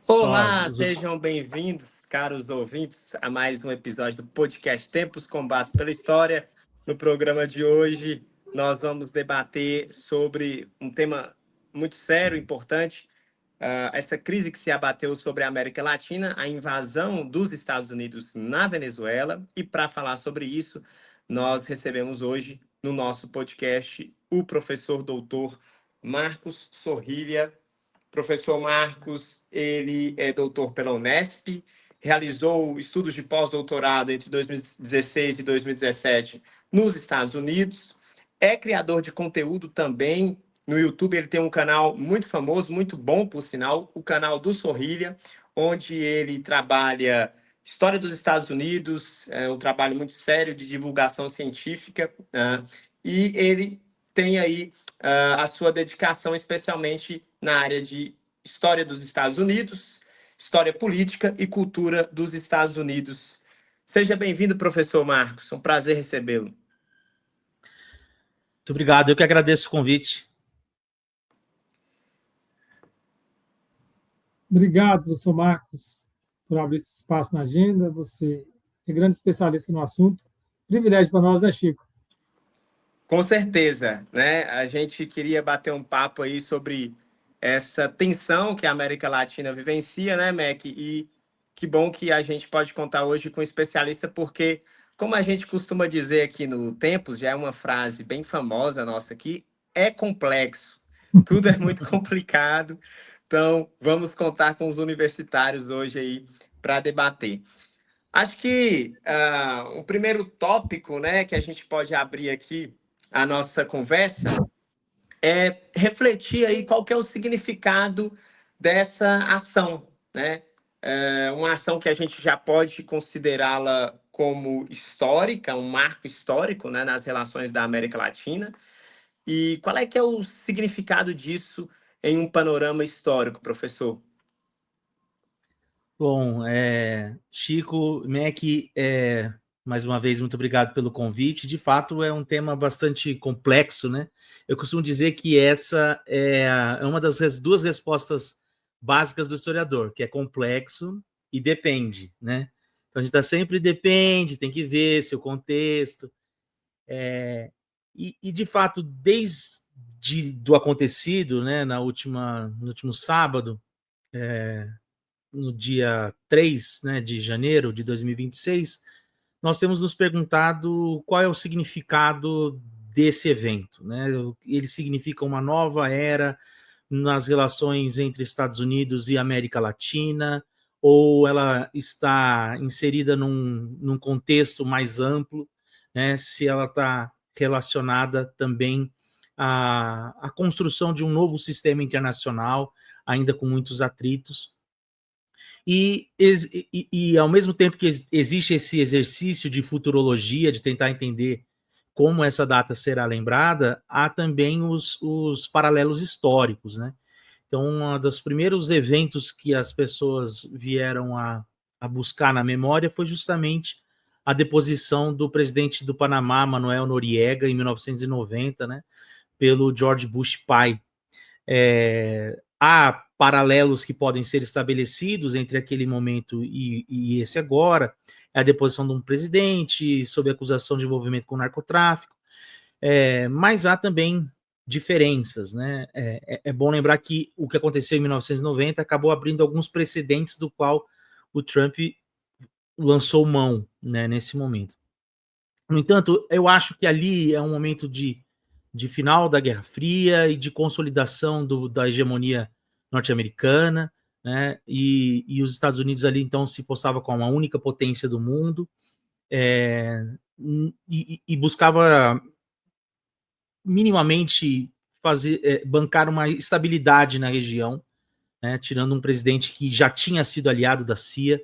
Olá, sejam bem-vindos, caros ouvintes, a mais um episódio do podcast Tempos Combates pela História. No programa de hoje, nós vamos debater sobre um tema muito sério, importante, essa crise que se abateu sobre a América Latina, a invasão dos Estados Unidos na Venezuela. E para falar sobre isso, nós recebemos hoje no nosso podcast o professor doutor Marcos Sorrilha. Professor Marcos, ele é doutor pela Unesp, realizou estudos de pós-doutorado entre 2016 e 2017 nos Estados Unidos, é criador de conteúdo também no YouTube. Ele tem um canal muito famoso, muito bom, por sinal, o canal do Sorrilha, onde ele trabalha história dos Estados Unidos, um trabalho muito sério de divulgação científica, e ele tem aí a sua dedicação especialmente na área de história dos Estados Unidos, história política e cultura dos Estados Unidos. Seja bem-vindo, professor Marcos. É um prazer recebê-lo. Muito obrigado. Eu que agradeço o convite. Obrigado, professor Marcos, por abrir esse espaço na agenda. Você é grande especialista no assunto. Privilégio para nós, né, Chico? Com certeza, né? A gente queria bater um papo aí sobre essa tensão que a América Latina vivencia, né, Mac? E que bom que a gente pode contar hoje com um especialista, porque, como a gente costuma dizer aqui no Tempos, já é uma frase bem famosa nossa aqui, é complexo. Tudo é muito complicado. Então, vamos contar com os universitários hoje aí para debater. Acho que um primeiro tópico, né, que a gente pode abrir aqui a nossa conversa é refletir aí qual que é o significado dessa ação, né? Uma ação que a gente já pode considerá-la como histórica, um marco histórico, né, nas relações da América Latina. E qual é que é o significado disso em um panorama histórico, professor? Bom, Chico, Mac, mais uma vez, muito obrigado pelo convite. De fato, é um tema bastante complexo, né? Eu costumo dizer que essa é uma das duas respostas básicas do historiador, que é complexo e depende, né? Então, a gente está sempre depende, tem que ver seu contexto. E, de fato, desde do acontecido, né, no último sábado, no dia 3, né, de janeiro de 2026, nós temos nos perguntado qual é o significado desse evento, né? Ele significa uma nova era nas relações entre Estados Unidos e América Latina, ou ela está inserida num contexto mais amplo, né? Se ela está relacionada também à construção de um novo sistema internacional, ainda com muitos atritos. E ao mesmo tempo que existe esse exercício de futurologia, de tentar entender como essa data será lembrada, há também os paralelos históricos, né? Então, um dos primeiros eventos que as pessoas vieram a buscar na memória foi justamente a deposição do presidente do Panamá, Manuel Noriega, em 1990, né, pelo George Bush pai. Há paralelos que podem ser estabelecidos entre aquele momento e esse agora, a deposição de um presidente sob acusação de envolvimento com narcotráfico, mas há também diferenças, né? É bom lembrar que o que aconteceu em 1990 acabou abrindo alguns precedentes do qual o Trump lançou mão, né, nesse momento. No entanto, eu acho que ali é um momento de final da Guerra Fria e de consolidação da hegemonia norte-americana, né? E os Estados Unidos ali então se postava como a única potência do mundo, e buscava minimamente bancar uma estabilidade na região, né? Tirando um presidente que já tinha sido aliado da CIA,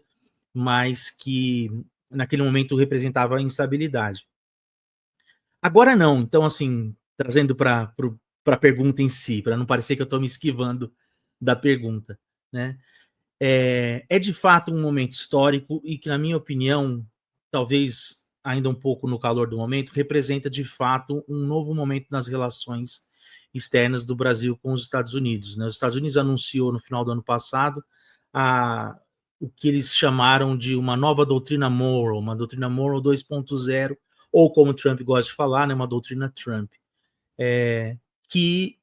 mas que naquele momento representava a instabilidade. Agora não, então assim, trazendo para a pergunta em si, para não parecer que eu estou me esquivando da pergunta, né? É de fato um momento histórico e que, na minha opinião, talvez ainda um pouco no calor do momento, representa de fato um novo momento nas relações externas do Brasil com os Estados Unidos, né? Os Estados Unidos anunciou no final do ano passado o que eles chamaram de uma nova doutrina Monroe, uma doutrina Monroe 2.0, ou como Trump gosta de falar, né, uma doutrina Trump, que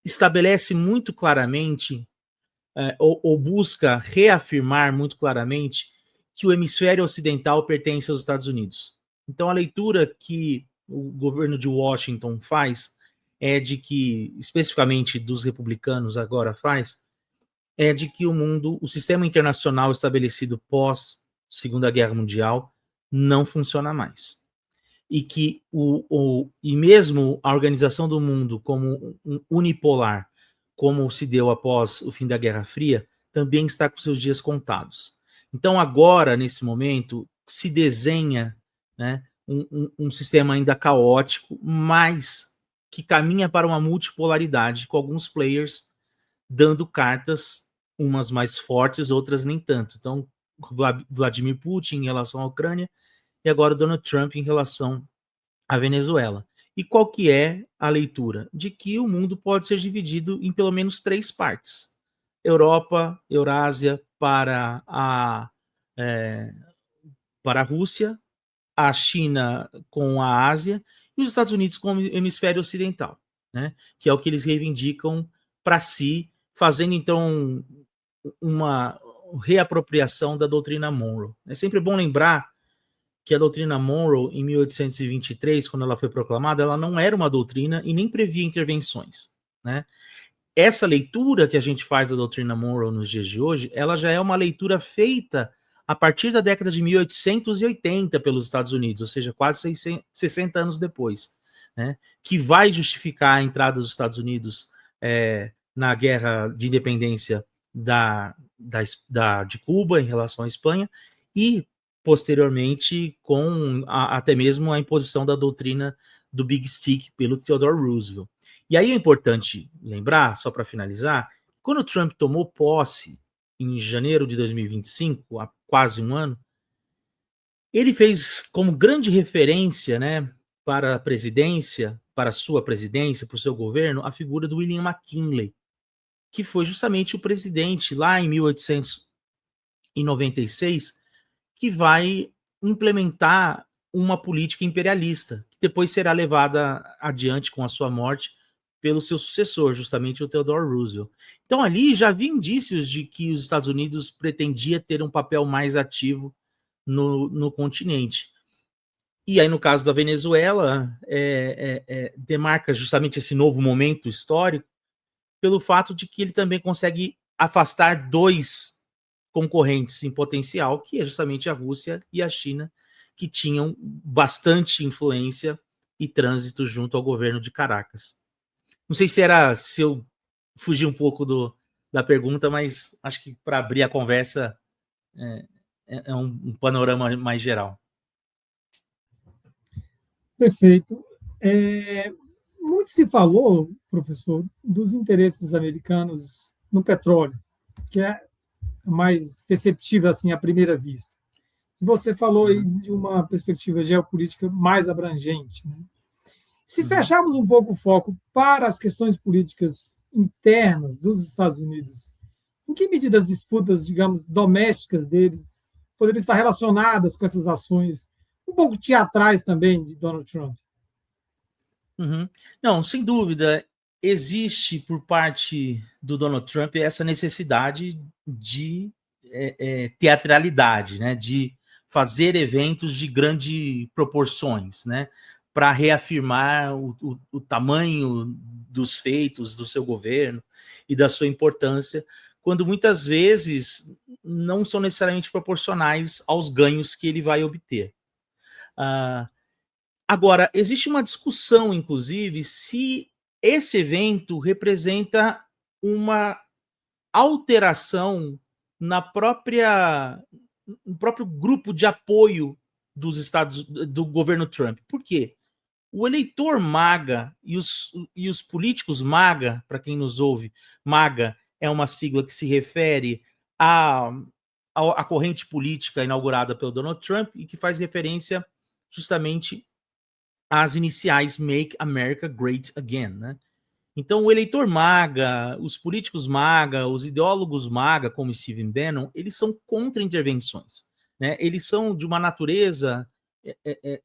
estabelece muito claramente, ou busca reafirmar muito claramente, que o hemisfério ocidental pertence aos Estados Unidos. Então, a leitura que o governo de Washington faz é de que, especificamente dos republicanos agora faz, é de que o sistema internacional estabelecido pós Segunda Guerra Mundial não funciona mais. E que e mesmo a organização do mundo como unipolar, como se deu após o fim da Guerra Fria, também está com seus dias contados. Então, agora, nesse momento, se desenha, né, um sistema ainda caótico, mas que caminha para uma multipolaridade, com alguns players dando cartas, umas mais fortes, outras nem tanto. Então, Vladimir Putin em relação à Ucrânia, e agora Donald Trump em relação à Venezuela. E qual que é a leitura? De que o mundo pode ser dividido em pelo menos 3 partes. Europa, Eurásia para a Rússia, a China com a Ásia e os Estados Unidos com o hemisfério ocidental, né? Que é o que eles reivindicam para si, fazendo então uma reapropriação da doutrina Monroe. É sempre bom lembrar que a doutrina Monroe, em 1823, quando ela foi proclamada, ela não era uma doutrina e nem previa intervenções, né? Essa leitura que a gente faz da doutrina Monroe nos dias de hoje, ela já é uma leitura feita a partir da década de 1880 pelos Estados Unidos, ou seja, quase 60 anos depois, né? Que vai justificar a entrada dos Estados Unidos na guerra de independência de Cuba em relação à Espanha e, posteriormente, com até mesmo a imposição da doutrina do Big Stick pelo Theodore Roosevelt. E aí é importante lembrar, só para finalizar, quando o Trump tomou posse em janeiro de 2025, há quase um ano, ele fez como grande referência, né, para a presidência, para a sua presidência, para o seu governo, a figura do William McKinley, que foi justamente o presidente lá em 1896, que vai implementar uma política imperialista, que depois será levada adiante com a sua morte pelo seu sucessor, justamente o Theodore Roosevelt. Então ali já havia indícios de que os Estados Unidos pretendia ter um papel mais ativo no continente. E aí, no caso da Venezuela, demarca justamente esse novo momento histórico pelo fato de que ele também consegue afastar 2 concorrentes em potencial, que é justamente a Rússia e a China, que tinham bastante influência e trânsito junto ao governo de Caracas. Não sei se eu fugi um pouco da pergunta, mas acho que para abrir a conversa é um panorama mais geral. Perfeito. Muito se falou, professor, dos interesses americanos no petróleo, que é mais perceptível assim à primeira vista. Você falou aí de uma perspectiva geopolítica mais abrangente, né? Se fecharmos um pouco o foco para as questões políticas internas dos Estados Unidos, em que medida as disputas, digamos, domésticas deles poderiam estar relacionadas com essas ações um pouco teatrais também de Donald Trump? Não, sem dúvida, existe por parte do Donald Trump essa necessidade de teatralidade, né, de fazer eventos de grandes proporções, né, para reafirmar o tamanho dos feitos do seu governo e da sua importância, quando muitas vezes não são necessariamente proporcionais aos ganhos que ele vai obter. Agora, existe uma discussão, inclusive, se esse evento representa uma alteração no próprio grupo de apoio do governo Trump. Por quê? O eleitor MAGA e os políticos MAGA, para quem nos ouve, MAGA é uma sigla que se refere à corrente política inaugurada pelo Donald Trump e que faz referência justamente às iniciais Make America Great Again, né? Então, o eleitor MAGA, os políticos MAGA, os ideólogos MAGA, como Stephen Bannon, eles são contra intervenções, né? Eles são de uma natureza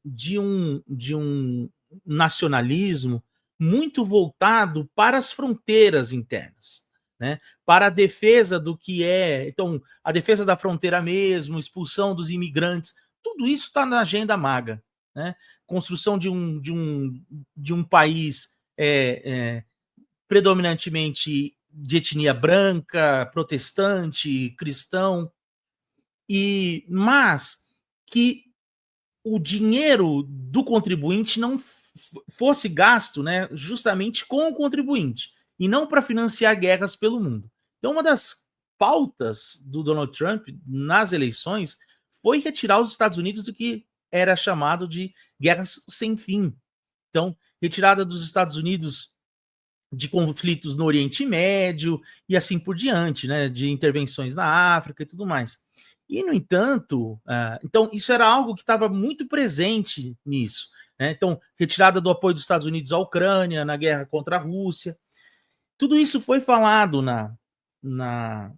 de um nacionalismo muito voltado para as fronteiras internas, né? Para a defesa do que é, então, a defesa da fronteira mesmo, expulsão dos imigrantes, tudo isso está na agenda MAGA, né? Construção de um país predominantemente de etnia branca, protestante, cristão, mas que o dinheiro do contribuinte não fosse gasto, né, justamente com o contribuinte, e não para financiar guerras pelo mundo. Então, uma das pautas do Donald Trump nas eleições foi retirar os Estados Unidos do que era chamado de guerras sem fim. Então, retirada dos Estados Unidos de conflitos no Oriente Médio e assim por diante, né, de intervenções na África e tudo mais. E, no entanto, então isso era algo que estava muito presente nisso, né? Então, retirada do apoio dos Estados Unidos à Ucrânia, na guerra contra a Rússia, tudo isso foi falado na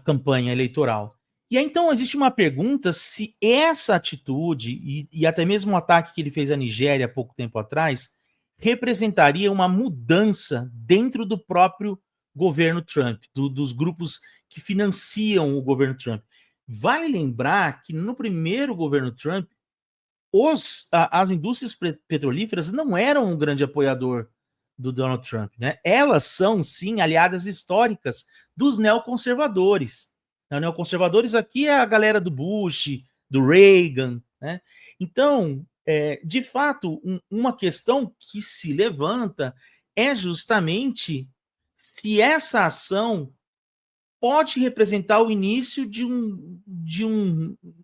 campanha eleitoral. E aí, então, existe uma pergunta se essa atitude, e até mesmo o ataque que ele fez à Nigéria há pouco tempo atrás, representaria uma mudança dentro do próprio governo Trump, dos grupos que financiam o governo Trump. Vale lembrar que no primeiro governo Trump, as indústrias petrolíferas não eram um grande apoiador do Donald Trump, né? Elas são, sim, aliadas históricas dos neoconservadores. Os neoconservadores aqui é a galera do Bush, do Reagan, né? Então, de fato, uma questão que se levanta é justamente se essa ação pode representar o início de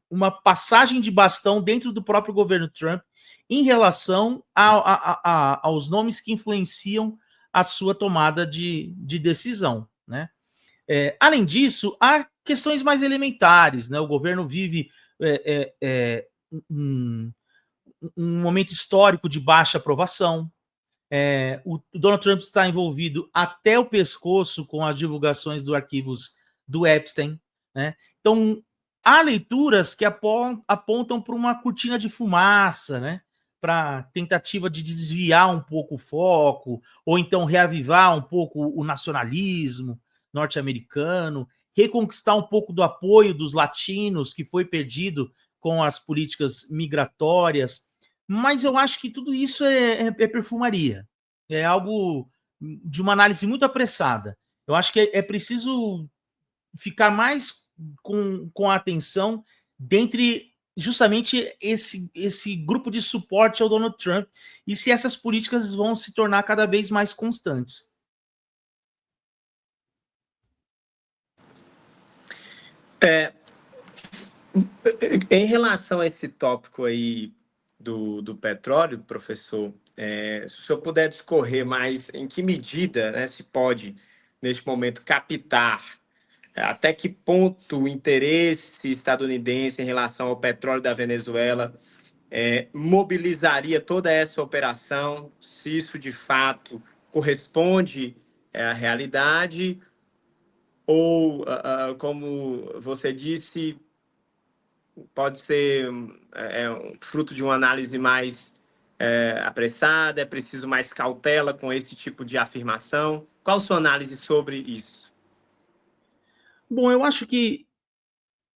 uma passagem de bastão dentro do próprio governo Trump em relação aos nomes que influenciam a sua tomada de decisão, né? Além disso, há questões mais elementares, né? O governo vive um momento histórico de baixa aprovação. O Donald Trump está envolvido até o pescoço com as divulgações dos arquivos do Epstein, né? Então, há leituras que apontam para uma cortina de fumaça, né? Para tentativa de desviar um pouco o foco, ou então reavivar um pouco o nacionalismo norte-americano, reconquistar um pouco do apoio dos latinos que foi perdido com as políticas migratórias. Mas eu acho que tudo isso é perfumaria. É algo de uma análise muito apressada. Eu acho que é preciso ficar mais com a atenção dentre justamente esse grupo de suporte ao Donald Trump e se essas políticas vão se tornar cada vez mais constantes. Em relação a esse tópico aí do petróleo, professor, se o senhor puder discorrer mais em que medida, né, se pode, neste momento, captar até que ponto o interesse estadunidense em relação ao petróleo da Venezuela mobilizaria toda essa operação, se isso de fato corresponde à realidade, ou, como você disse, pode ser fruto de uma análise mais apressada, é preciso mais cautela com esse tipo de afirmação. Qual a sua análise sobre isso? Bom, eu acho que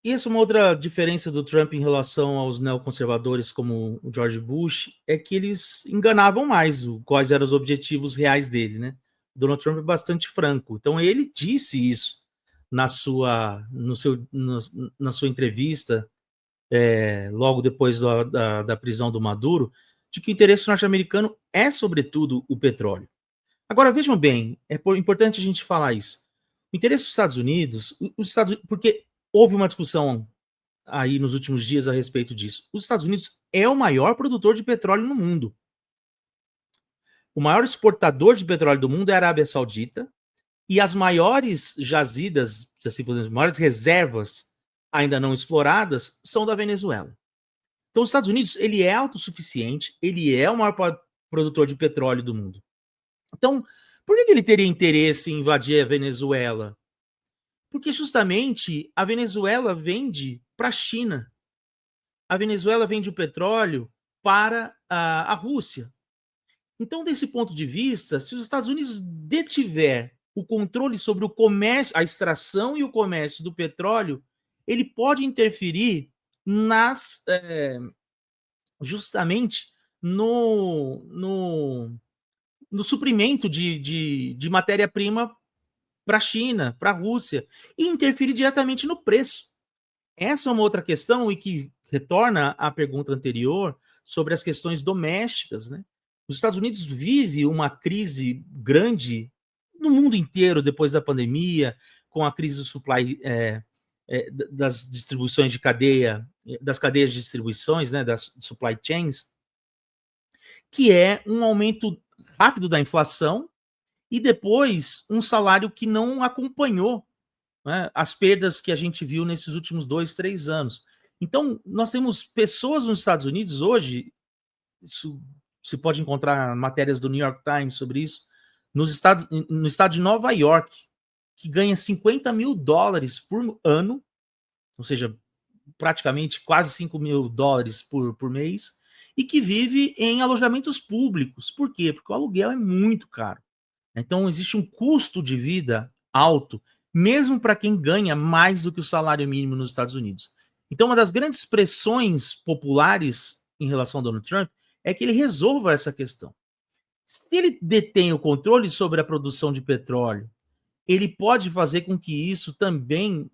essa é uma outra diferença do Trump em relação aos neoconservadores como o George Bush, é que eles enganavam mais quais eram os objetivos reais dele, né? O Donald Trump é bastante franco. Então ele disse isso na sua entrevista, logo depois da prisão do Maduro, de que o interesse norte-americano é, sobretudo, o petróleo. Agora, vejam bem, é importante a gente falar isso. O interesse dos Estados Unidos, porque houve uma discussão aí nos últimos dias a respeito disso. Os Estados Unidos é o maior produtor de petróleo no mundo. O maior exportador de petróleo do mundo é a Arábia Saudita, e as maiores jazidas, assim, as maiores reservas ainda não exploradas são da Venezuela. Então, os Estados Unidos, ele é autossuficiente, ele é o maior produtor de petróleo do mundo. Então, por que ele teria interesse em invadir a Venezuela? Porque justamente a Venezuela vende para a China. A Venezuela vende o petróleo para a Rússia. Então, desse ponto de vista, se os Estados Unidos detiver o controle sobre o comércio, a extração e o comércio do petróleo, ele pode interferir justamente no suprimento de matéria-prima para a China, para a Rússia, e interferir diretamente no preço. Essa é uma outra questão e que retorna à pergunta anterior sobre as questões domésticas, né? Os Estados Unidos vive uma crise grande no mundo inteiro depois da pandemia, com a crise do supply das distribuições de cadeia, das cadeias de distribuições, né, das supply chains, que é um aumento rápido da inflação e depois um salário que não acompanhou, né, as perdas que a gente viu nesses últimos 2, 3 anos. Então, nós temos pessoas nos Estados Unidos hoje, isso se pode encontrar matérias do New York Times sobre isso, no estado de Nova York, que ganha $50 mil por ano, ou seja, praticamente quase $5 mil por mês, e que vive em alojamentos públicos. Por quê? Porque o aluguel é muito caro. Então, existe um custo de vida alto, mesmo para quem ganha mais do que o salário mínimo nos Estados Unidos. Então, uma das grandes pressões populares em relação ao Donald Trump é que ele resolva essa questão. Se ele detém o controle sobre a produção de petróleo, ele pode fazer com que isso também,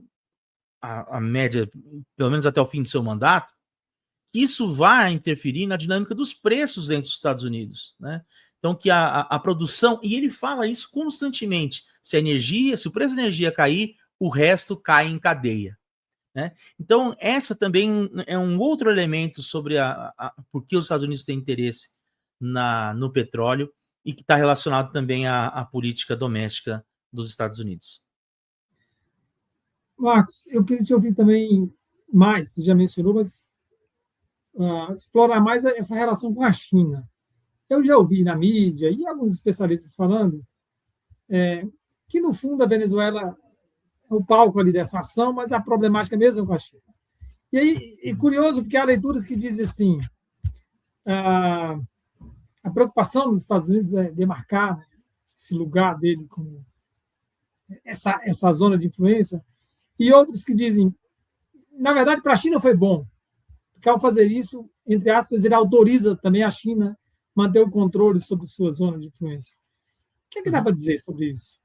a média, pelo menos até o fim do seu mandato, que isso vá interferir na dinâmica dos preços dentro dos Estados Unidos, né? Então, que a produção, e ele fala isso constantemente, se o preço da energia cair, o resto cai em cadeia, né? Então, essa também é um outro elemento sobre por que os Estados Unidos têm interesse no petróleo e que está relacionado também à política doméstica dos Estados Unidos. Marcos, eu queria te ouvir também mais, você já mencionou, mas explorar mais essa relação com a China. Eu já ouvi na mídia e alguns especialistas falando que, no fundo, a Venezuela é o palco ali dessa ação, mas a problemática mesmo é com a China. E aí, é curioso, porque há leituras que dizem assim, a preocupação dos Estados Unidos é demarcar, né, esse lugar dele como essa zona de influência, e outros que dizem, na verdade, para a China foi bom, porque ao fazer isso, entre aspas, ele autoriza também a China manter o controle sobre sua zona de influência. O que é que dá para dizer sobre isso?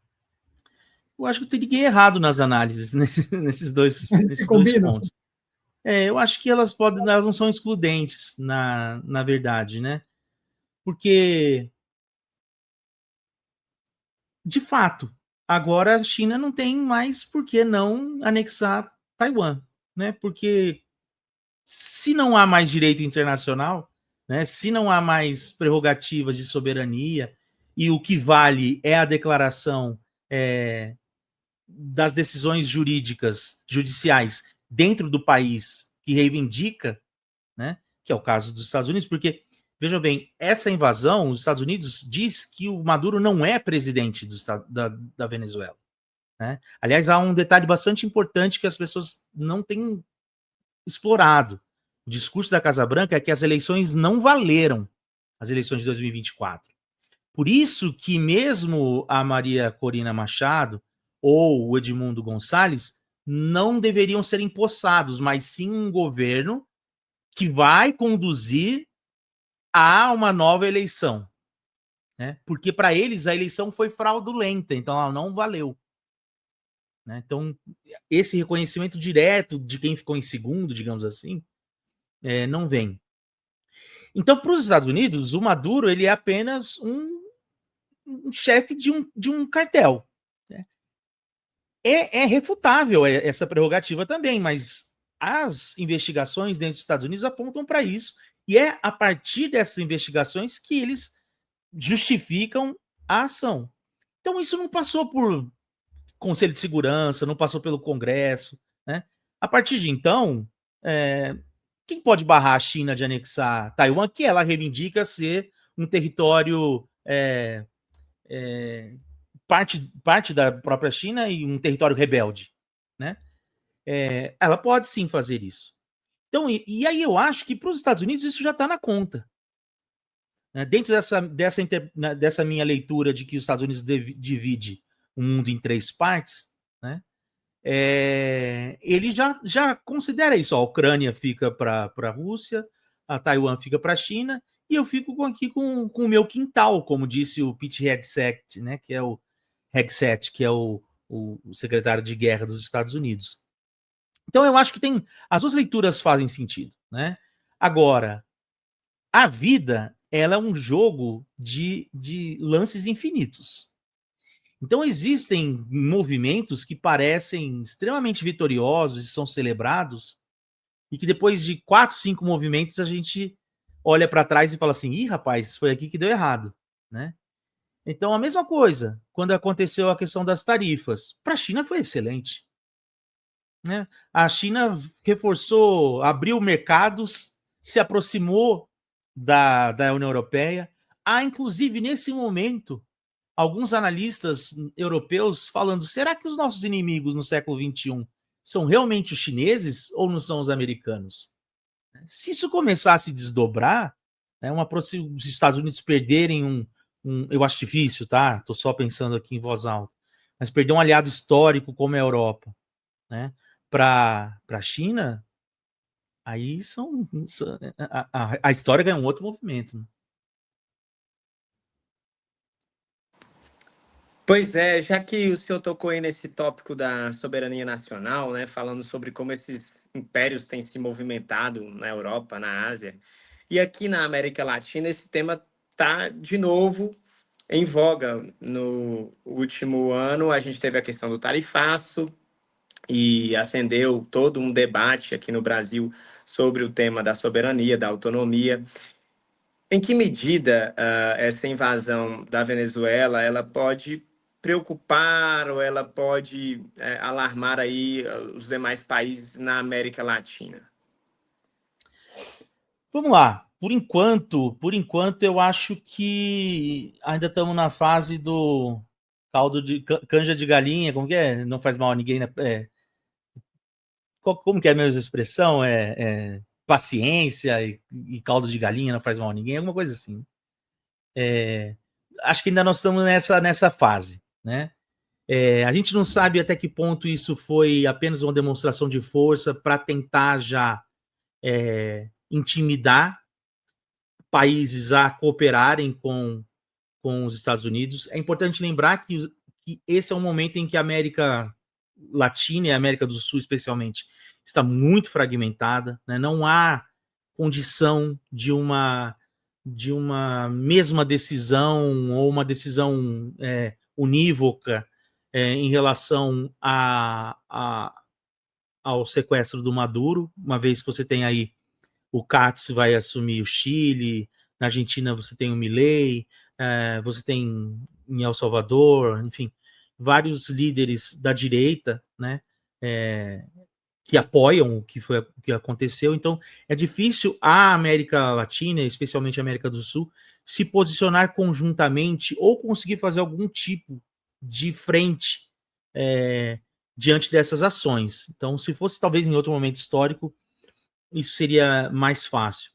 Eu acho que eu teria errado nas análises nesses dois pontos. Eu acho que elas não são excludentes, na verdade, né? Porque, de fato, agora a China não tem mais por que não anexar Taiwan, né? Porque se não há mais direito internacional, né? Se não há mais prerrogativas de soberania e o que vale é a declaração das decisões judiciais dentro do país que reivindica, né? Que é o caso dos Estados Unidos, porque veja bem, essa invasão, os Estados Unidos diz que o Maduro não é presidente da Venezuela, né? Aliás, há um detalhe bastante importante que as pessoas não têm explorado. O discurso da Casa Branca é que as eleições não valeram, as eleições de 2024. Por isso que mesmo a Maria Corina Machado ou o Edmundo Gonçalves não deveriam ser empossados, mas sim um governo que vai conduzir a uma nova eleição, né? Porque para eles a eleição foi fraudulenta, então ela não valeu, né? Então esse reconhecimento direto de quem ficou em segundo, digamos assim, não vem. Então, para os Estados Unidos, o Maduro ele é apenas um chefe de um cartel, né? É refutável essa prerrogativa também, mas as investigações dentro dos Estados Unidos apontam para isso, e é a partir dessas investigações que eles justificam a ação. Então, isso não passou por Conselho de Segurança, não passou pelo Congresso, né? A partir de então, quem pode barrar a China de anexar Taiwan, que ela reivindica ser um território parte da própria China e um território rebelde, né? Ela pode sim fazer isso. Então, e aí eu acho que para os Estados Unidos isso já está na conta. Né? Dentro dessa minha leitura de que os Estados Unidos divide o mundo em 3 partes, né? Ele já considera isso. A Ucrânia fica para a Rússia, a Taiwan fica para a China, e eu fico aqui com o meu quintal, como disse o Pete Hegseth, né? Que é o Hegseth, que é o secretário de guerra dos Estados Unidos. Então eu acho que as 2 leituras fazem sentido, né? Agora, a vida, ela é um jogo de lances infinitos. Então existem movimentos que parecem extremamente vitoriosos e são celebrados, e que depois de 4, 5 movimentos a gente olha para trás e fala assim: ih, rapaz, foi aqui que deu errado, né? Então a mesma coisa, quando aconteceu a questão das tarifas, para a China foi excelente. Né? A China reforçou, abriu mercados, se aproximou da União Europeia. Há, inclusive, nesse momento, alguns analistas europeus falando: será que os nossos inimigos no século XXI são realmente os chineses ou não são os americanos? Se isso começar a se desdobrar, né, os Estados Unidos perderem eu acho difícil, tá? Estou só pensando aqui em voz alta, mas perder um aliado histórico como a Europa, né, para a China, aí a história ganha um outro movimento. Né? Pois é, já que o senhor tocou aí nesse tópico da soberania nacional, né, falando sobre como esses impérios têm se movimentado na Europa, na Ásia, e aqui na América Latina, esse tema está de novo em voga. No último ano, a gente teve a questão do tarifaço e acendeu todo um debate aqui no Brasil sobre o tema da soberania, da autonomia. Em que medida essa invasão da Venezuela ela pode preocupar ou ela pode alarmar aí os demais países na América Latina? Vamos lá. Por enquanto, eu acho que ainda estamos na fase do caldo de canja de galinha, como que é? Não faz mal a ninguém, né? Como que é a mesma expressão? Paciência e caldo de galinha não faz mal a ninguém, alguma coisa assim. Acho que ainda nós estamos nessa fase, né? A gente não sabe até que ponto isso foi apenas uma demonstração de força para tentar já intimidar países a cooperarem com os Estados Unidos. É importante lembrar que esse é um momento em que a América Latina e a América do Sul, especialmente, está muito fragmentada, né? Não há condição de uma mesma decisão ou uma decisão unívoca em relação ao sequestro do Maduro, uma vez que você tem aí o Katz vai assumir o Chile, na Argentina você tem o Milei, você tem em El Salvador, enfim, vários líderes da direita, né, que apoiam o que aconteceu. Então, é difícil a América Latina, especialmente a América do Sul, se posicionar conjuntamente ou conseguir fazer algum tipo de frente diante dessas ações. Então, se fosse talvez em outro momento histórico, isso seria mais fácil.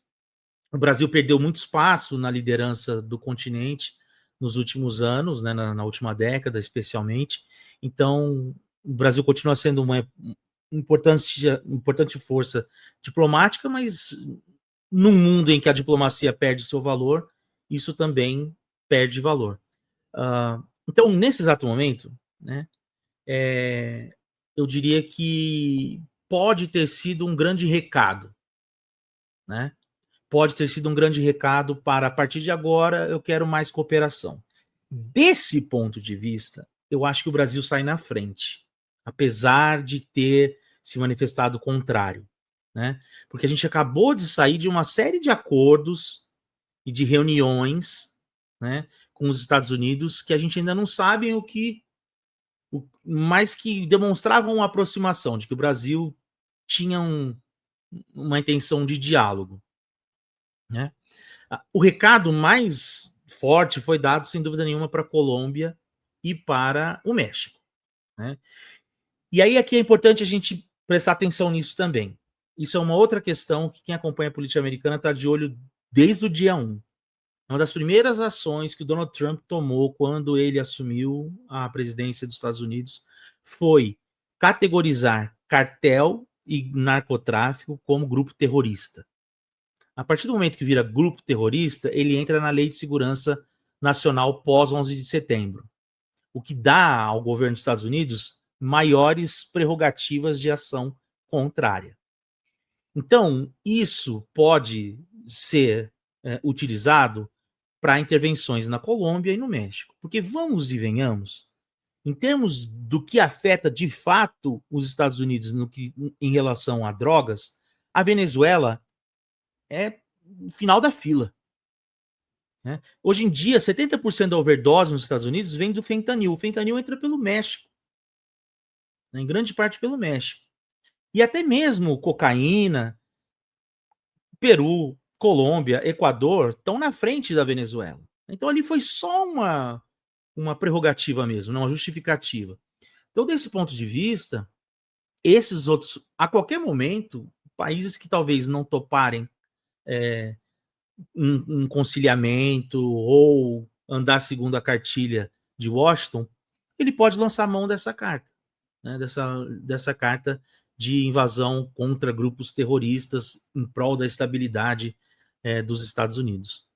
O Brasil perdeu muito espaço na liderança do continente nos últimos anos, né, na última década, especialmente. Então, o Brasil continua sendo uma importante força diplomática, mas num mundo em que a diplomacia perde o seu valor, isso também perde valor. Então, nesse exato momento, né, eu diria que pode ter sido um grande recado, né? Pode ter sido um grande recado para, a partir de agora, eu quero mais cooperação. Desse ponto de vista, eu acho que o Brasil sai na frente, apesar de ter se manifestado contrário, né? Porque a gente acabou de sair de uma série de acordos e de reuniões, né, com os Estados Unidos que a gente ainda não sabe mas que demonstravam uma aproximação, de que o Brasil tinha uma intenção de diálogo. Né? O recado mais forte foi dado, sem dúvida nenhuma, para a Colômbia e para o México, né? E aí aqui é importante a gente prestar atenção nisso também. Isso é uma outra questão que quem acompanha a política americana está de olho desde o dia 1. Uma das primeiras ações que o Donald Trump tomou quando ele assumiu a presidência dos Estados Unidos foi categorizar cartel e narcotráfico como grupo terrorista. A partir do momento que vira grupo terrorista, ele entra na Lei de Segurança Nacional pós 11 de setembro, o que dá ao governo dos Estados Unidos maiores prerrogativas de ação contrária. Então, isso pode ser utilizado para intervenções na Colômbia e no México. Porque vamos e venhamos, em termos do que afeta de fato os Estados Unidos em relação a drogas, a Venezuela é o final da fila, né? Hoje em dia, 70% da overdose nos Estados Unidos vem do fentanil. O fentanil entra pelo México, né, em grande parte pelo México. E até mesmo cocaína, Peru, Colômbia, Equador estão na frente da Venezuela. Então ali foi só uma prerrogativa mesmo, uma justificativa. Então, desse ponto de vista, esses outros, a qualquer momento, países que talvez não toparem um conciliamento ou andar segundo a cartilha de Washington, ele pode lançar mão dessa carta, né, dessa carta de invasão contra grupos terroristas em prol da estabilidade dos Estados Unidos.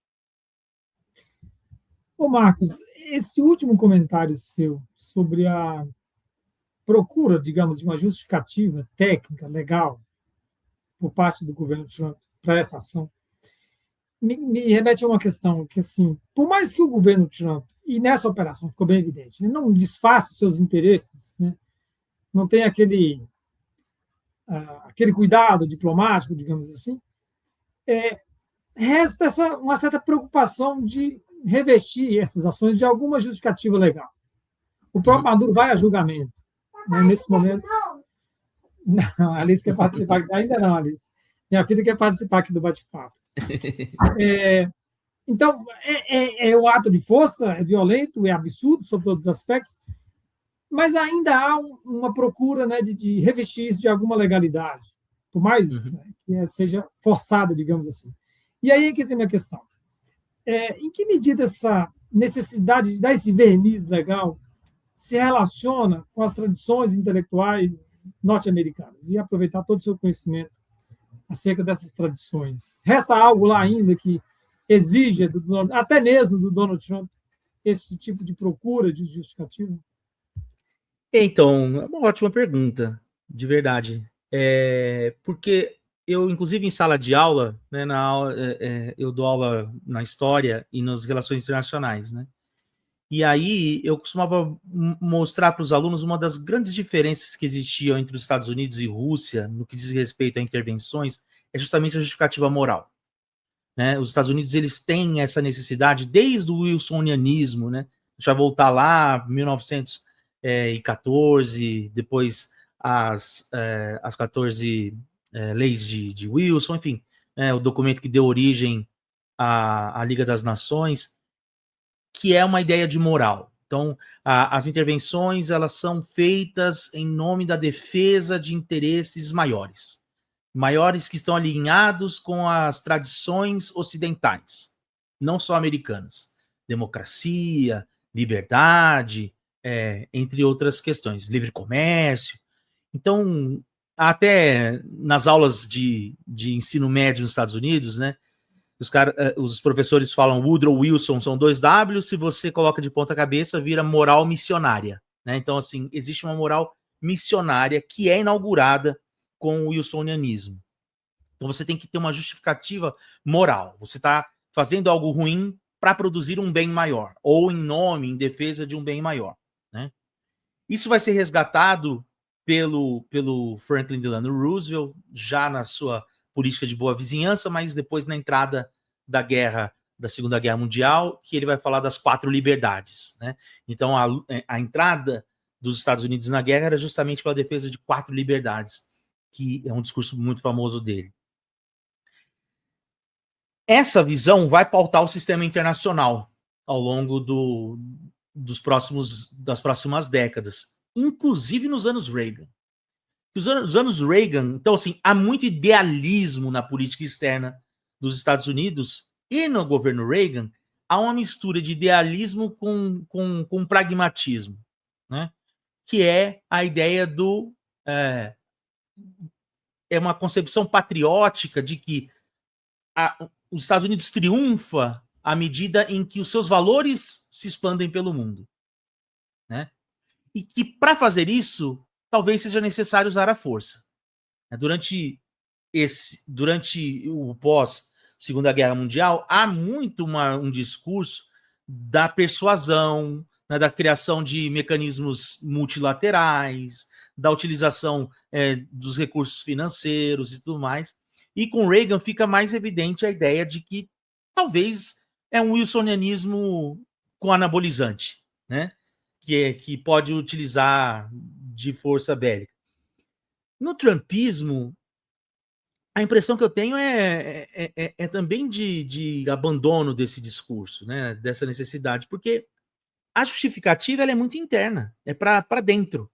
Ô Marcos, esse último comentário seu sobre a procura, digamos, de uma justificativa técnica, legal, por parte do governo Trump para essa ação, me remete a uma questão que, assim, por mais que o governo Trump, e nessa operação ficou bem evidente, né, não desfaça seus interesses, né, não tem aquele cuidado diplomático, digamos assim, resta uma certa preocupação de revestir essas ações de alguma justificativa legal. O próprio Maduro vai a julgamento, né, nesse momento. Não, a Alice quer participar, ainda não, Alice. Minha filha quer participar aqui do bate-papo. Então, é um ato de força, é violento, é absurdo sob todos os aspectos, mas ainda há uma procura, né, de revestir isso de alguma legalidade, por mais né, que seja forçada, digamos assim. E aí é que tem a minha questão. Em que medida essa necessidade de dar esse verniz legal se relaciona com as tradições intelectuais norte-americanas? E aproveitar todo o seu conhecimento acerca dessas tradições. Resta algo lá ainda que exija, até mesmo do Donald Trump, esse tipo de procura de justificativa? Então, é uma ótima pergunta, de verdade. Porque eu, inclusive, em sala de aula, né, eu dou aula na história e nas relações internacionais, né? E aí eu costumava mostrar para os alunos uma das grandes diferenças que existiam entre os Estados Unidos e Rússia no que diz respeito a intervenções é justamente a justificativa moral, né? Os Estados Unidos, eles têm essa necessidade desde o wilsonianismo, né? Deixa eu voltar lá, 1914, depois as 14 leis de Wilson, enfim, o documento que deu origem à Liga das Nações, que é uma ideia de moral. Então, as intervenções, elas são feitas em nome da defesa de interesses maiores que estão alinhados com as tradições ocidentais, não só americanas. Democracia, liberdade, entre outras questões, livre comércio. Então, até nas aulas de ensino médio nos Estados Unidos, né, os professores falam Woodrow Wilson, são 2 Ws, se você coloca de ponta cabeça, vira moral missionária, né? Então, assim, existe uma moral missionária que é inaugurada com o wilsonianismo. Então, você tem que ter uma justificativa moral. Você está fazendo algo ruim para produzir um bem maior, ou em nome, em defesa de um bem maior, né? Isso vai ser resgatado pelo Franklin Delano Roosevelt, já na sua política de boa vizinhança, mas depois na entrada da Segunda Guerra Mundial, que ele vai falar das 4 liberdades, né? Então, a entrada dos Estados Unidos na guerra era justamente pela defesa de 4 liberdades, que é um discurso muito famoso dele. Essa visão vai pautar o sistema internacional, ao longo das próximas décadas, inclusive nos anos Reagan. Os anos Reagan, então, assim, há muito idealismo na política externa dos Estados Unidos, e no governo Reagan há uma mistura de idealismo com pragmatismo, né? Que é a ideia é uma concepção patriótica de que os Estados Unidos triunfa à medida em que os seus valores se expandem pelo mundo, né? E que, para fazer isso, talvez seja necessário usar a força. Durante o pós-Segunda Guerra Mundial, há muito um discurso da persuasão, né, da criação de mecanismos multilaterais, da utilização dos recursos financeiros e tudo mais. E com Reagan fica mais evidente a ideia de que talvez é um wilsonianismo com anabolizante, né? Que pode utilizar de força bélica. No trumpismo, a impressão que eu tenho é também de abandono desse discurso, né? Dessa necessidade, porque a justificativa ela é muito interna, é para dentro.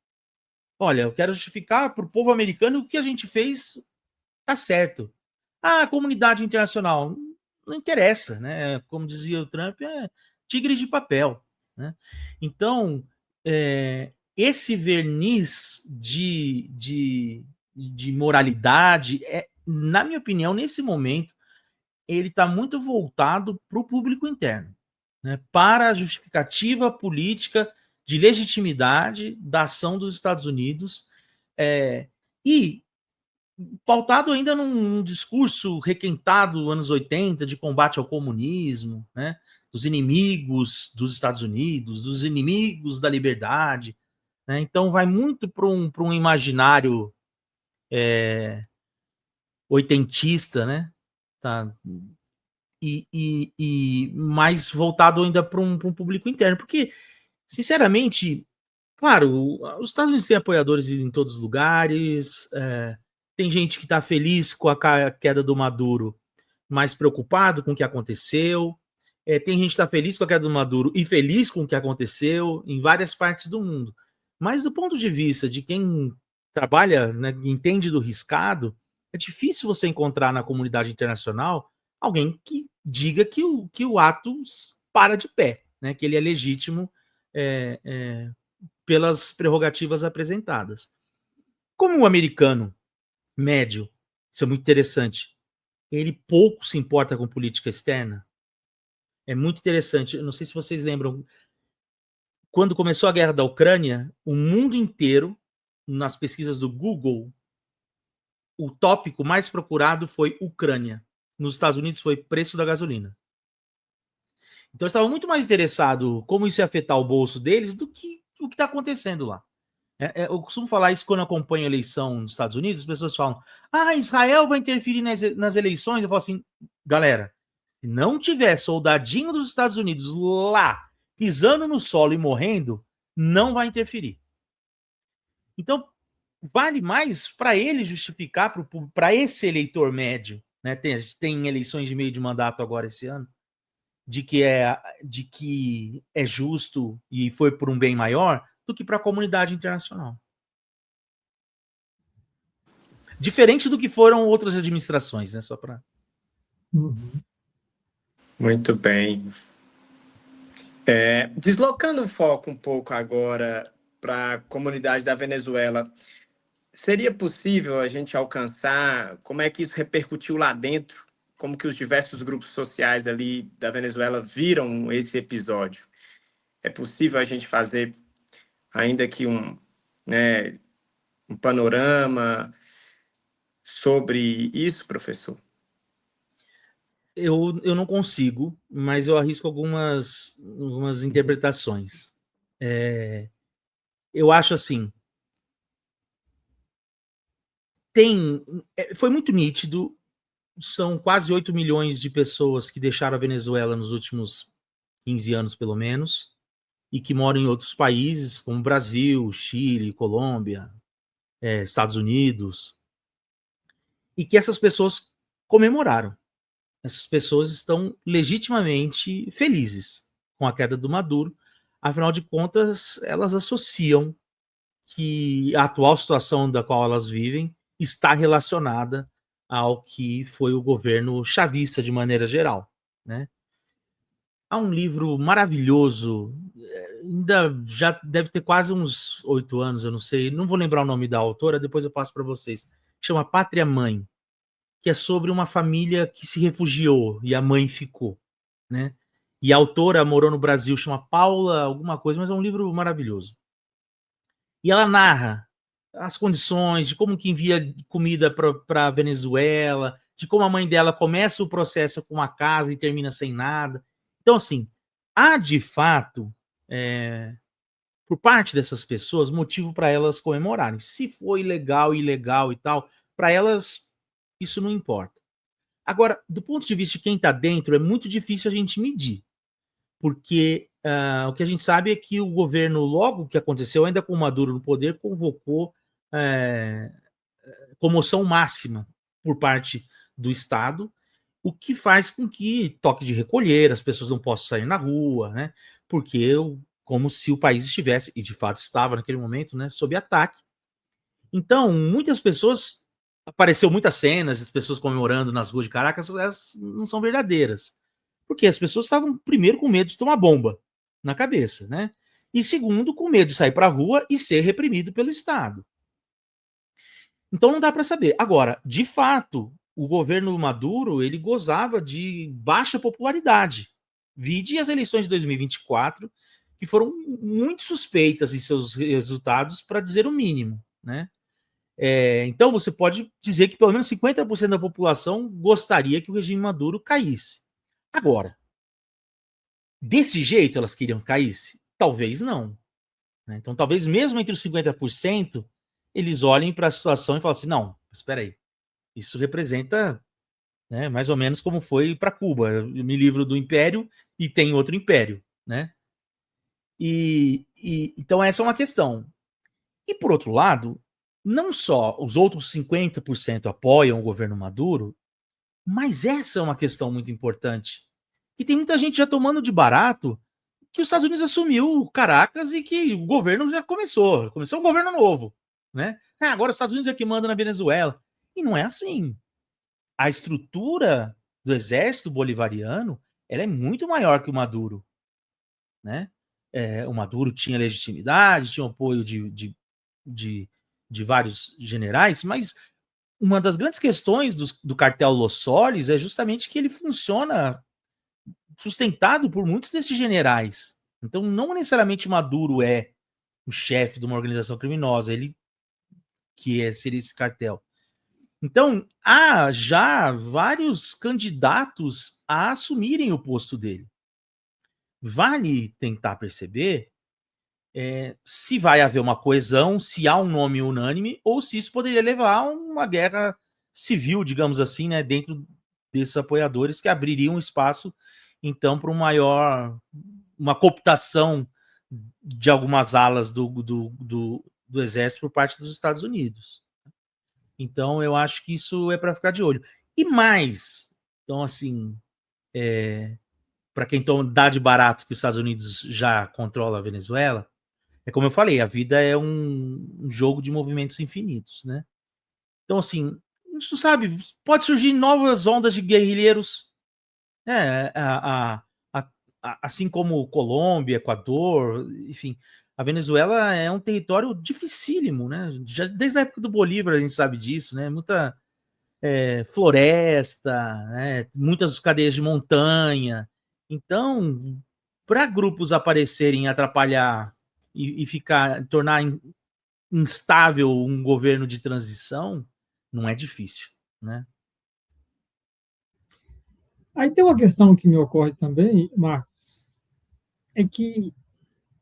Olha, eu quero justificar para o povo americano o que a gente fez tá certo. A comunidade internacional não interessa, né? Como dizia o Trump, é tigre de papel, né? Então, esse verniz de moralidade, na minha opinião, nesse momento, ele está muito voltado para o público interno, né? Para a justificativa política de legitimidade da ação dos Estados Unidos, e pautado ainda num discurso requentado anos 80 de combate ao comunismo, né? Dos inimigos dos Estados Unidos, dos inimigos da liberdade, né? Então vai muito para um imaginário oitentista, né? Tá? E mais voltado ainda para um público interno, porque, sinceramente, claro, os Estados Unidos têm apoiadores em todos os lugares, tem gente que está feliz com a queda do Maduro, mas preocupado com o que aconteceu. Tem gente que está feliz com a queda do Maduro e feliz com o que aconteceu em várias partes do mundo. Mas do ponto de vista de quem trabalha, né, entende do riscado, é difícil você encontrar na comunidade internacional alguém que diga que o ato para de pé, né, que ele é legítimo pelas prerrogativas apresentadas. Como o americano médio, isso é muito interessante, ele pouco se importa com política externa. É muito interessante. Eu não sei se vocês lembram, quando começou a guerra da Ucrânia, o mundo inteiro, nas pesquisas do Google, o tópico mais procurado foi Ucrânia. Nos Estados Unidos foi preço da gasolina. Então eles estavam muito mais interessados como isso ia afetar o bolso deles do que o que está acontecendo lá. Eu costumo falar isso quando acompanho a eleição nos Estados Unidos, as pessoas falam, Israel vai interferir nas eleições. Eu falo assim, galera, se não tiver soldadinho dos Estados Unidos lá, pisando no solo e morrendo, não vai interferir. Então, vale mais para ele justificar, para esse eleitor médio, né? Tem eleições de meio de mandato agora esse ano, de que é justo e foi por um bem maior, do que para a comunidade internacional. Diferente do que foram outras administrações, né? Só para. Muito bem. Deslocando o foco um pouco agora para a comunidade da Venezuela, seria possível a gente alcançar como é que isso repercutiu lá dentro, como que os diversos grupos sociais ali da Venezuela viram esse episódio? É possível a gente fazer ainda que um panorama sobre isso, professor? Eu não consigo, mas eu arrisco algumas interpretações. Eu acho assim, foi muito nítido, são quase 8 milhões de pessoas que deixaram a Venezuela nos últimos 15 anos, pelo menos, e que moram em outros países, como Brasil, Chile, Colômbia, Estados Unidos, e que essas pessoas comemoraram. Essas pessoas estão legitimamente felizes com a queda do Maduro. Afinal de contas, elas associam que a atual situação da qual elas vivem está relacionada ao que foi o governo chavista de maneira geral, né? Há um livro maravilhoso, ainda já deve ter quase uns 8 anos, eu não sei, não vou lembrar o nome da autora, depois eu passo para vocês. Chama Pátria Mãe, que é sobre uma família que se refugiou e a mãe ficou, né? E a autora morou no Brasil, chama Paula alguma coisa, mas é um livro maravilhoso. E ela narra as condições de como que envia comida para a Venezuela, de como a mãe dela começa o processo com uma casa e termina sem nada. Então, assim, há de fato, por parte dessas pessoas, motivo para elas comemorarem. Se foi legal, ilegal e tal, para elas isso não importa. Agora, do ponto de vista de quem está dentro, é muito difícil a gente medir, porque o que a gente sabe é que o governo, logo que aconteceu, ainda com o Maduro no poder, convocou comoção máxima por parte do Estado, o que faz com que toque de recolher, as pessoas não possam sair na rua, né? Porque como se o país estivesse, e de fato estava naquele momento, né, sob ataque. Então, muitas pessoas, apareceu muitas cenas, as pessoas comemorando nas ruas de Caracas, elas não são verdadeiras. Porque as pessoas estavam, primeiro, com medo de tomar bomba na cabeça, né? E segundo, com medo de sair para a rua e ser reprimido pelo Estado. Então não dá para saber. Agora, de fato, o governo Maduro, ele gozava de baixa popularidade. Vide as eleições de 2024, que foram muito suspeitas em seus resultados, para dizer o mínimo, né? Então você pode dizer que pelo menos 50% da população gostaria que o regime Maduro caísse. Agora, desse jeito elas queriam caísse? Talvez não, né? Então talvez mesmo entre os 50%, eles olhem para a situação e falem assim, não, espera aí, isso representa, né, mais ou menos como foi para Cuba. Eu me livro do império e tem outro império, né? Então essa é uma questão. E por outro lado, não só os outros 50% apoiam o governo Maduro, mas essa é uma questão muito importante. E tem muita gente já tomando de barato que os Estados Unidos assumiu Caracas e que o governo já começou um governo novo, né? Agora os Estados Unidos é que manda na Venezuela. E não é assim. A estrutura do exército bolivariano, ela é muito maior que o Maduro, né? O Maduro tinha legitimidade, tinha o apoio de vários generais, mas uma das grandes questões do cartel Los Soles é justamente que ele funciona sustentado por muitos desses generais. Então, não necessariamente Maduro é o chefe de uma organização criminosa, ele seria esse cartel. Então, há já vários candidatos a assumirem o posto dele. Vale tentar perceber se vai haver uma coesão, se há um nome unânime, ou se isso poderia levar a uma guerra civil, digamos assim, né, dentro desses apoiadores, que abririam espaço, então, para uma cooptação de algumas alas do exército por parte dos Estados Unidos. Então, eu acho que isso é para ficar de olho. E mais, então, assim, para quem dá de barato que os Estados Unidos já controla a Venezuela, é como eu falei, a vida é um jogo de movimentos infinitos, né? Então, assim, a gente não sabe, pode surgir novas ondas de guerrilheiros, né? Assim como Colômbia, Equador, enfim. A Venezuela é um território dificílimo, né? Já desde a época do Bolívar a gente sabe disso, né? Muita floresta, né? Muitas cadeias de montanha. Então, para grupos aparecerem, atrapalhar e tornar instável um governo de transição, não é difícil, né? Aí tem uma questão que me ocorre também, Marcos, é que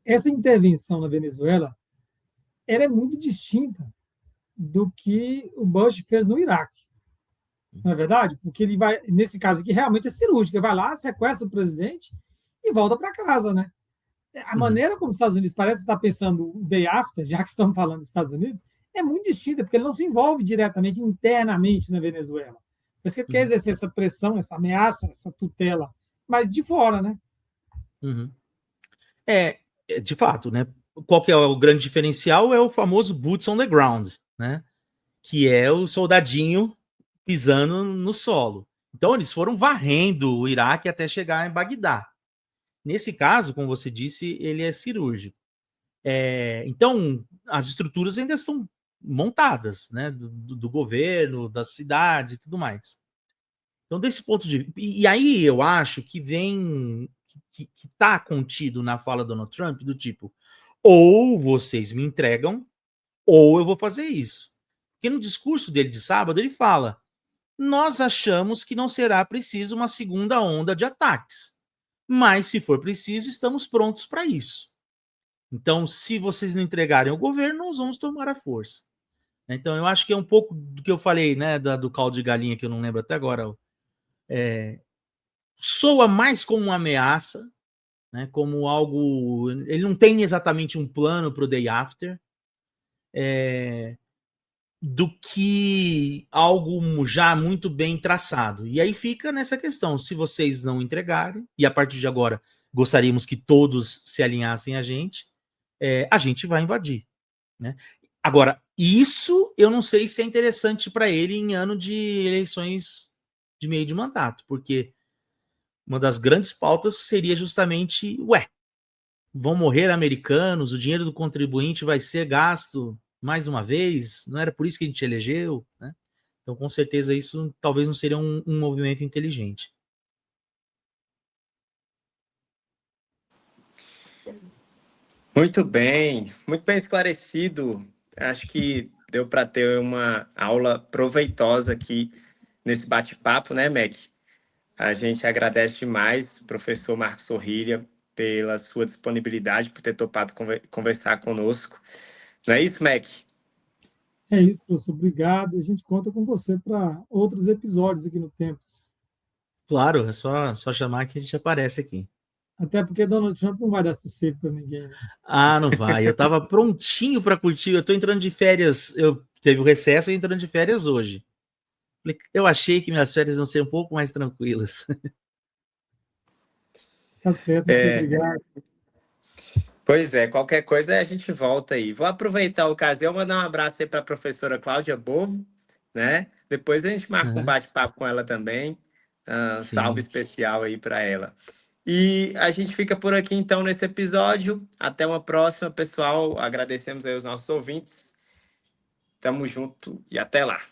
essa intervenção na Venezuela ela é muito distinta do que o Bush fez no Iraque. Não é verdade? Porque ele vai, nesse caso aqui, realmente é cirúrgico. Ele vai lá, sequestra o presidente e volta para casa, né? A maneira como os Estados Unidos parece estar pensando o day after, já que estamos falando dos Estados Unidos, é muito distinta, porque ele não se envolve diretamente, internamente na Venezuela. Por isso que ele quer exercer essa pressão, essa ameaça, essa tutela, mas de fora, né? Uhum. De fato, né? Qual que é o grande diferencial? É o famoso boots on the ground, né? Que é o soldadinho pisando no solo. Então, eles foram varrendo o Iraque até chegar em Bagdá. Nesse caso, como você disse, ele é cirúrgico. Então, as estruturas ainda estão montadas, né? Do governo, das cidades e tudo mais. Então, desse ponto de vista. E aí eu acho que vem. Que está contido na fala do Donald Trump, do tipo: ou vocês me entregam, ou eu vou fazer isso. Porque no discurso dele de sábado, ele fala: nós achamos que não será preciso uma segunda onda de ataques, mas se for preciso, estamos prontos para isso. Então, se vocês não entregarem o governo, nós vamos tomar a força. Então, eu acho que é um pouco do que eu falei, né, do caldo de galinha, que eu não lembro até agora. Soa mais como uma ameaça, né, como algo. Ele não tem exatamente um plano para o day after, do que algo já muito bem traçado. E aí fica nessa questão: se vocês não entregarem, e a partir de agora gostaríamos que todos se alinhassem a gente vai invadir. Né? Agora, isso eu não sei se é interessante para ele em ano de eleições de meio de mandato, porque uma das grandes pautas seria justamente, vão morrer americanos, o dinheiro do contribuinte vai ser gasto mais uma vez, não era por isso que a gente elegeu, né? Então, com certeza, isso talvez não seria um movimento inteligente. Muito bem esclarecido. Acho que deu para ter uma aula proveitosa aqui nesse bate-papo, né, Mac? A gente agradece demais, professor Marcos Sorrilha, pela sua disponibilidade, por ter topado conversar conosco. Não é isso, Mac? É isso, professor. Obrigado. A gente conta com você para outros episódios aqui no Tempos. Claro, é só chamar que a gente aparece aqui. Até porque Donald Trump não vai dar sossego para ninguém. Né? Ah, não vai. Eu estava prontinho para curtir. Eu estou entrando de férias. Eu teve o recesso e entrando de férias hoje. Eu achei que minhas férias iam ser um pouco mais tranquilas. Tá certo, muito obrigado. Pois é, qualquer coisa a gente volta aí. Vou aproveitar a ocasião, mandar um abraço aí para a professora Cláudia Bovo, né? Depois a gente marca um bate-papo com ela também. Salve especial aí para ela. E a gente fica por aqui então nesse episódio. Até uma próxima, pessoal. Agradecemos aí os nossos ouvintes. Tamo junto e até lá.